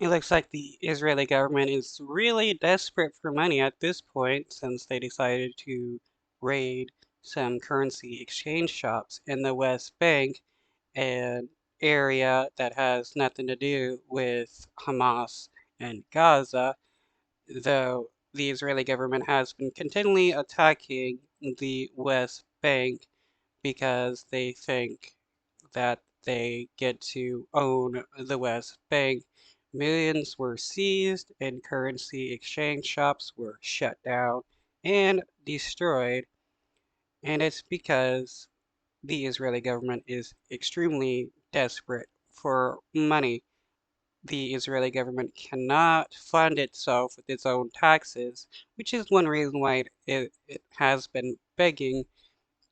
It looks like the Israeli government is really desperate for money at this point since they decided to raid some currency exchange shops in the West Bank, an area that has nothing to do with Hamas and Gaza, though the Israeli government has been continually attacking the West Bank because they think that they get to own the West Bank. Millions were seized and currency exchange shops were shut down and destroyed. And it's because the Israeli government is extremely desperate for money. The Israeli government cannot fund itself with its own taxes, which is one reason why it has been begging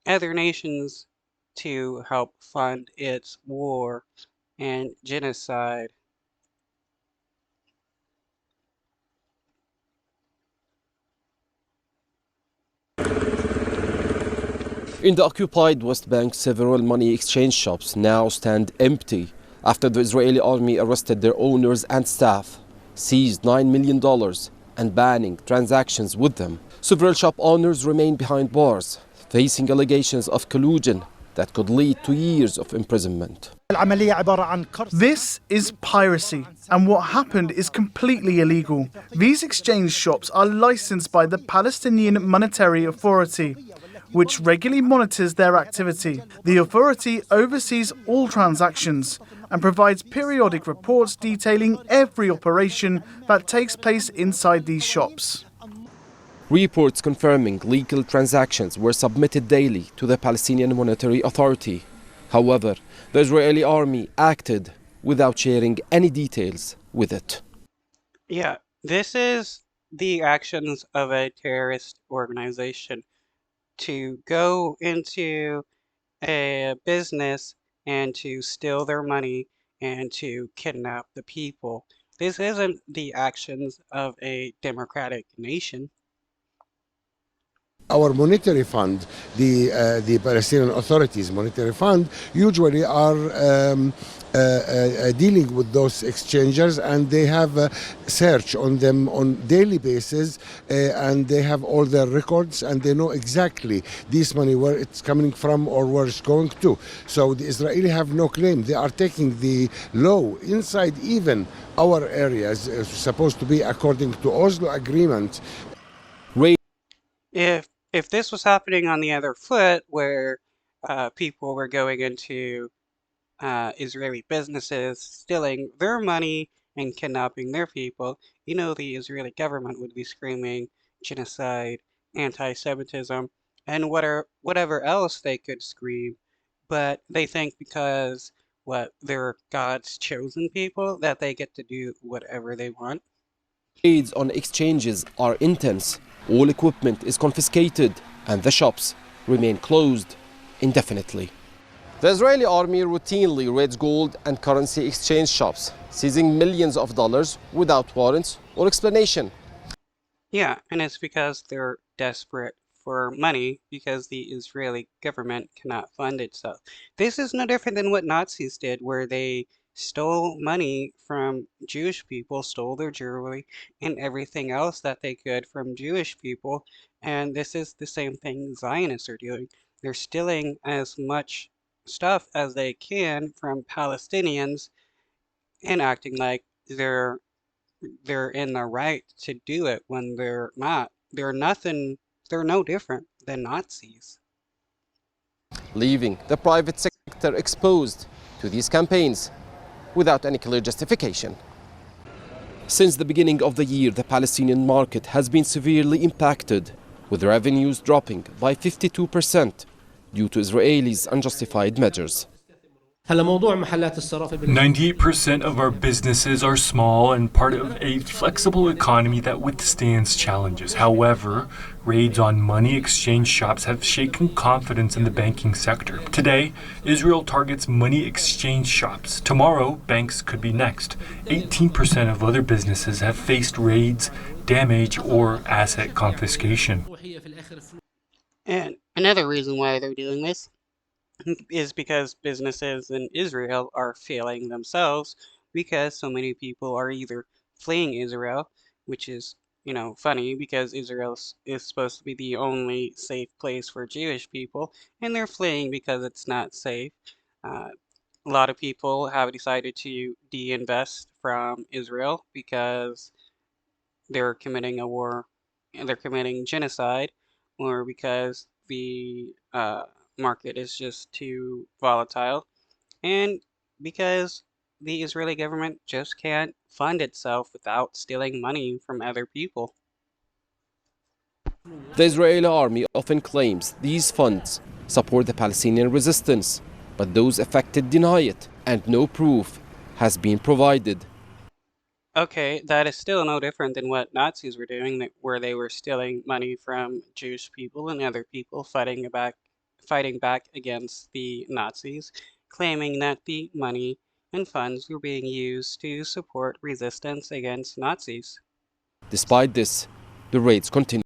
other nations to help fund its war and genocide. In the occupied West Bank, several money exchange shops now stand empty after the Israeli army arrested their owners and staff, seized $9 million, and banning transactions with them. Several shop owners remain behind bars, facing allegations of collusion that could lead to years of imprisonment. This is piracy, and what happened is completely illegal. These exchange shops are licensed by the Palestinian Monetary Authority, which regularly monitors their activity. The authority oversees all transactions and provides periodic reports detailing every operation that takes place inside these shops. Reports confirming legal transactions were submitted daily to the Palestinian Monetary Authority. However, the Israeli army acted without sharing any details with it. Yeah, this is the actions of a terrorist organization to go into a business and to steal their money and to kidnap the people. This isn't the actions of a democratic nation. Our monetary fund, the Palestinian Authorities monetary fund, usually are dealing with those exchangers, and they have search on them on daily basis, and they have all their records, and they know exactly this money where it's coming from or where it's going to. So the Israeli have no claim. They are taking the law inside even our areas, supposed to be according to Oslo Agreement. If this was happening on the other foot, where people were going into Israeli businesses, stealing their money and kidnapping their people, the Israeli government would be screaming genocide, anti-Semitism, and whatever else they could scream. But they think because they're God's chosen people that they get to do whatever they want. Raids on exchanges are intense. All equipment is confiscated and the shops remain closed indefinitely. The Israeli army routinely raids gold and currency exchange shops, seizing millions of dollars without warrants or explanation. Yeah, and it's because they're desperate for money because the Israeli government cannot fund itself. This is no different than what Nazis did, where they stole money from Jewish people, stole their jewelry and everything else that they could from Jewish people. And this is the same thing Zionists are doing. They're stealing as much stuff as they can from Palestinians and acting like they're in the right to do it when they're not. They're no different than Nazis. Leaving the private sector exposed to these campaigns without any clear justification. Since the beginning of the year, the Palestinian market has been severely impacted, with revenues dropping by 52% due to Israelis' unjustified measures. 98% of our businesses are small and part of a flexible economy that withstands challenges. However, raids on money exchange shops have shaken confidence in the banking sector. Today, Israel targets money exchange shops. Tomorrow, banks could be next. 18% of other businesses have faced raids, damage, or asset confiscation. And another reason why they're doing this is because businesses in Israel are failing themselves because so many people are either fleeing Israel, which is, funny because is supposed to be the only safe place for Jewish people, and they're fleeing because it's not safe. Uh, a lot of people have decided to de-invest from Israel because they're committing a war and they're committing genocide, or because the market is just too volatile, and because the Israeli government just can't fund itself without stealing money from other people. The Israeli army often claims these funds support the Palestinian resistance, but those affected deny it, and no proof has been provided. Okay, that is still no different than what Nazis were doing, where they were stealing money from Jewish people and other people fighting back against the Nazis, claiming that the money and funds were being used to support resistance against Nazis. Despite this, the raids continue.